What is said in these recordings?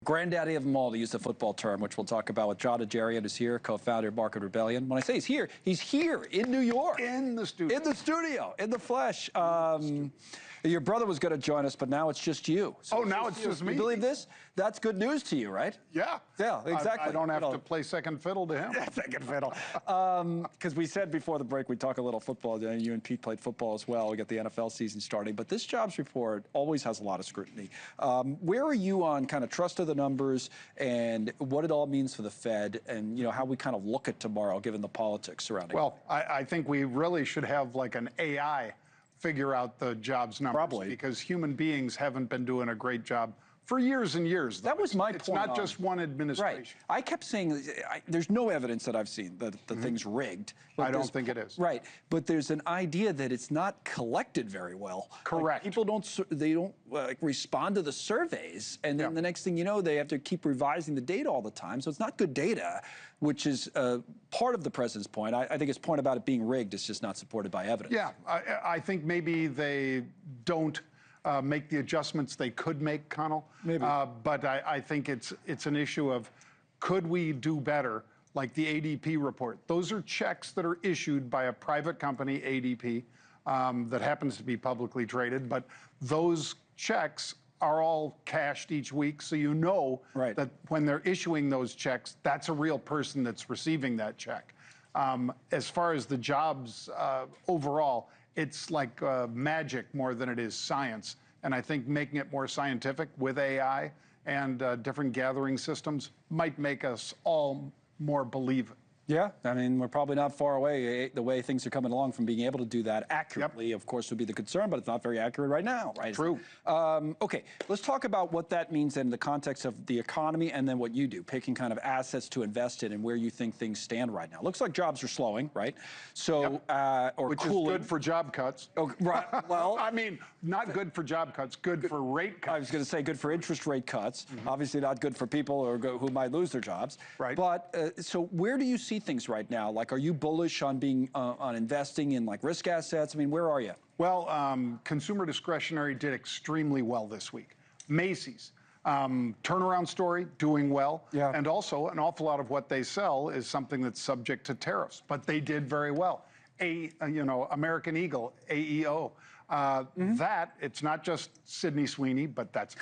Granddaddy of them all, to use the football term, which we'll talk about with John Ajarian, who's here, co-founder of Market Rebellion. When I say he's here in New York. In the studio. In the studio, in the flesh. Your brother was going to join us, but now it's just you. So now it's just me. You believe this? That's good news to you, right? Yeah. Yeah, exactly. I don't have to play second fiddle to him. Second fiddle. Because we said before the break, we'd talk a little football. You and Pete played football as well. We got the NFL season starting. But this jobs report always has a lot of scrutiny. Where are you on kind of trust of the numbers and what it all means for the Fed and, you know, how we kind of look at tomorrow, given the politics surrounding it? Well, I think we really should have like an AI figure out the jobs numbers. Probably. Because human beings haven't been doing a great job for years and years. That was my point. It's not just one administration. Right. I kept saying, there's no evidence that I've seen that the thing's rigged. I don't think it is. Right. But there's an idea that it's not collected very well. Correct. Like people don't respond to the surveys. And then the next thing you know, they have to keep revising the data all the time. So it's not good data, which is part of the president's point. I think his point about it being rigged is just not supported by evidence. Yeah. I think maybe they don't make the adjustments they could make, Connell. Maybe. But I think it's an issue of could we do better, like the ADP report. Those are checks that are issued by a private company, ADP, that happens to be publicly traded. But those checks are all cashed each week, so you know that when they're issuing those checks, that's a real person that's receiving that check. As far as the jobs overall, it's like magic more than it is science. And I think making it more scientific with AI and different gathering systems might make us all more believe it. Yeah, I mean, we're probably not far away. The way things are coming along from being able to do that accurately, of course, would be the concern, but it's not very accurate right now, right? True. Okay, let's talk about what that means in the context of the economy and then what you do, picking kind of assets to invest in and where you think things stand right now. Looks like jobs are slowing, right? So, or which cooling. is good for job cuts. Oh, right. Well, I mean, not good for job cuts, good for rate cuts. I was going to say good for interest rate cuts. Obviously not good for people or who might lose their jobs. Right. But so where do you see things right now? Like, are you bullish on being on investing in like risk assets? I mean, where are you? Well, consumer discretionary did extremely well this week. Macy's, turnaround story, doing well. Yeah. And also an awful lot of what they sell is something that's subject to tariffs, but they did very well. American Eagle, AEO. That, it's not just Sydney Sweeney, but that's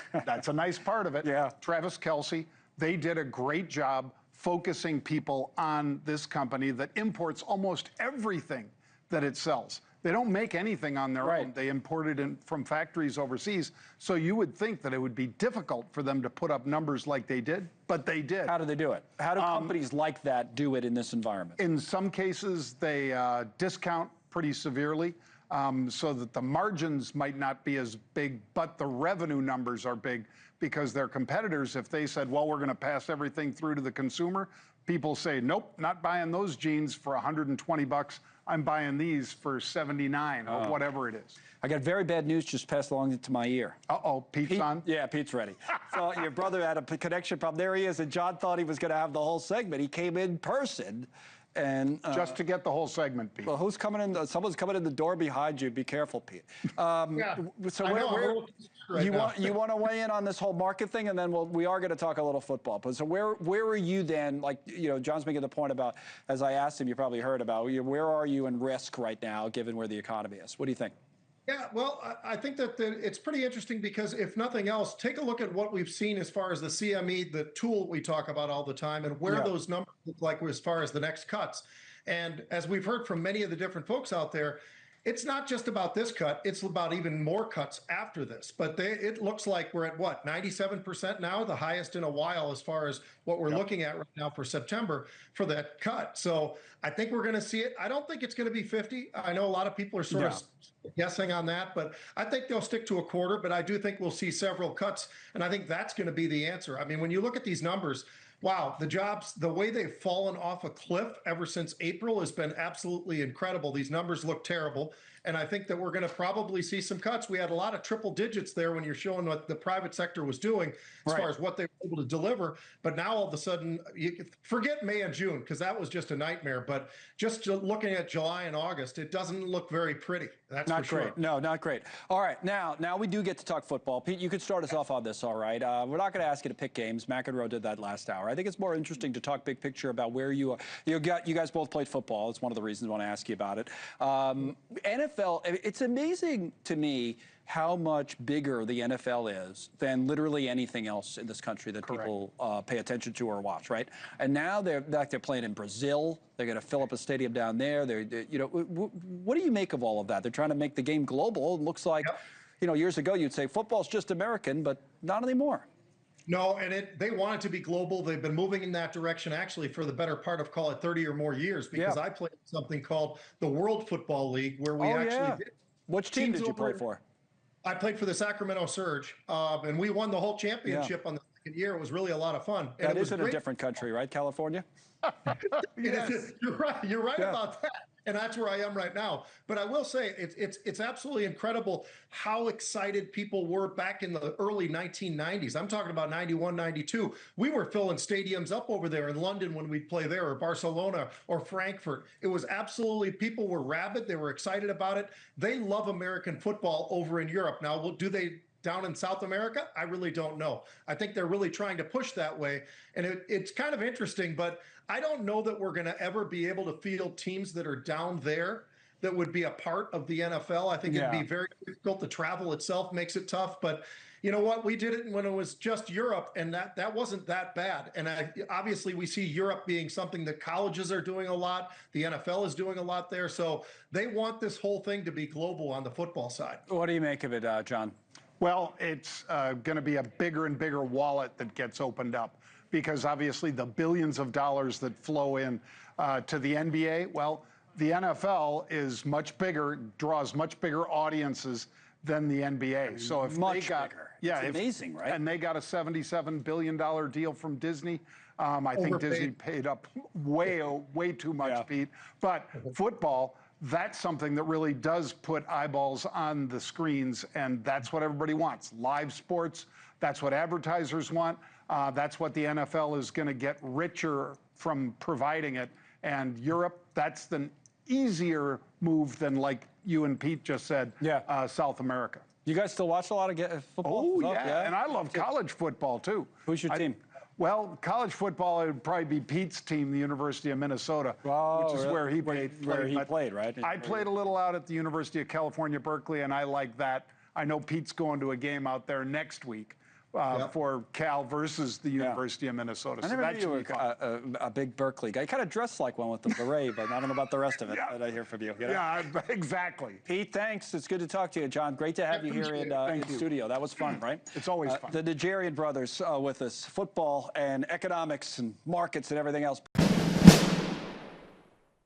a nice part of it. Yeah. Travis Kelce, they did a great job focusing people on this company that imports almost everything that it sells. They don't make anything on their own. They import it in from factories overseas. So you would think that it would be difficult for them to put up numbers like they did, but they did. How do they do it? How do companies like that do it in this environment? In some cases, they discount pretty severely so that the margins might not be as big, but the revenue numbers are big because their competitors, if they said, well, we're going to pass everything through to the consumer, people say, nope, not buying those jeans for 120 bucks. I'm buying these for 79 or whatever it is. I got very bad news just passed along to my ear. Uh-oh, Pete's on? Yeah, Pete's ready. So your brother had a connection problem. There he is, and John thought he was going to have the whole segment. He came in person. And just to get the whole segment, Pete. Well, who's coming in? Someone's coming in the door behind you. Be careful, Pete. So you want to weigh in on this whole market thing, and then we are going to talk a little football. But so where are you then? Like, John's making the point about, as I asked him, you probably heard about, where are you in risk right now, given where the economy is? What do you think? Yeah, well, I think that it's pretty interesting because if nothing else, take a look at what we've seen as far as the CME, the tool we talk about all the time, and where those numbers look like as far as the next cuts. And as we've heard from many of the different folks out there, it's not just about this cut, it's about even more cuts after this. But it looks like we're at what, 97% now, the highest in a while as far as what we're looking at right now for September for that cut. So I think we're going to see it. I don't think it's going to be 50. I know a lot of people are sort of guessing on that, but I think they'll stick to a quarter, but I do think we'll see several cuts. And I think that's going to be the answer. I mean, when you look at these numbers, wow, the jobs, the way they've fallen off a cliff ever since April has been absolutely incredible. These numbers look terrible. And I think that we're going to probably see some cuts. We had a lot of triple digits there when you're showing what the private sector was doing as far as what they were able to deliver. But now all of a sudden, you forget May and June, because that was just a nightmare. But just looking at July and August, it doesn't look very pretty. That's not for sure. Great. No, not great. All right, now we do get to talk football. Pete, you could start us off on this, all right? We're not going to ask you to pick games. McEnroe did that last hour. I think it's more interesting to talk big picture about where you are. You guys both played football. It's one of the reasons I want to ask you about it. NFL, it's amazing to me how much bigger the NFL is than literally anything else in this country that people pay attention to or watch, right? And now they're playing in Brazil. They're going to fill up a stadium down there. What do you make of all of that? They're trying to make the game global. It looks like, years ago you'd say football's just American, but not anymore. No, and they want it to be global. They've been moving in that direction actually for the better part of, call it 30 or more years, because I played something called the World Football League, where we actually did. Which team did you play for? I played for the Sacramento Surge, and we won the whole championship on the second year. It was really a lot of fun. And that is in a different country, right? California? Yes. You're right. You're right about that. And that's where I am right now. But I will say it's absolutely incredible how excited people were back in the early 1990s. I'm talking about 91, 92. We were filling stadiums up over there in London when we'd play there, or Barcelona or Frankfurt. It was absolutely, people were rabid. They were excited about it. They love American football over in Europe. Now, do they down in South America? I really don't know. I think they're really trying to push that way. And it's kind of interesting, but I don't know that we're going to ever be able to field teams that are down there that would be a part of the NFL. I think it'd be very difficult. The travel itself makes it tough. But you know what? We did it when it was just Europe, and that wasn't that bad. And obviously we see Europe being something that colleges are doing a lot. The NFL is doing a lot there. So they want this whole thing to be global on the football side. What do you make of it, John? Well, it's going to be a bigger and bigger wallet that gets opened up, because obviously the billions of dollars that flow in to the NBA, well, the NFL is much bigger, draws much bigger audiences than the NBA. So if much bigger. Yeah, it's amazing, right? And they got a $77 billion deal from Disney. I think Disney paid up way too much, Pete. But football, that's something that really does put eyeballs on the screens, and that's what everybody wants. Live sports, that's what advertisers want. That's what the NFL is going to get richer from providing it. And Europe, that's the easier move than, like you and Pete just said, South America. You guys still watch a lot of football? Oh, yeah, and I love college football, too. Who's your team? Well, college football, it would probably be Pete's team, the University of Minnesota, which is where he played. Right? I played a little out at the University of California, Berkeley, and I like that. I know Pete's going to a game out there next week for Cal versus the University of Minnesota. I never knew you were a big Berkeley guy. You kind of dressed like one with the beret, but I don't know about the rest of it that I hear from you. Yeah, exactly. Pete, thanks. It's good to talk to you. John, great to have you here in studio. That was fun, right? It's always fun. The Nigerian brothers with us, football and economics and markets and everything else.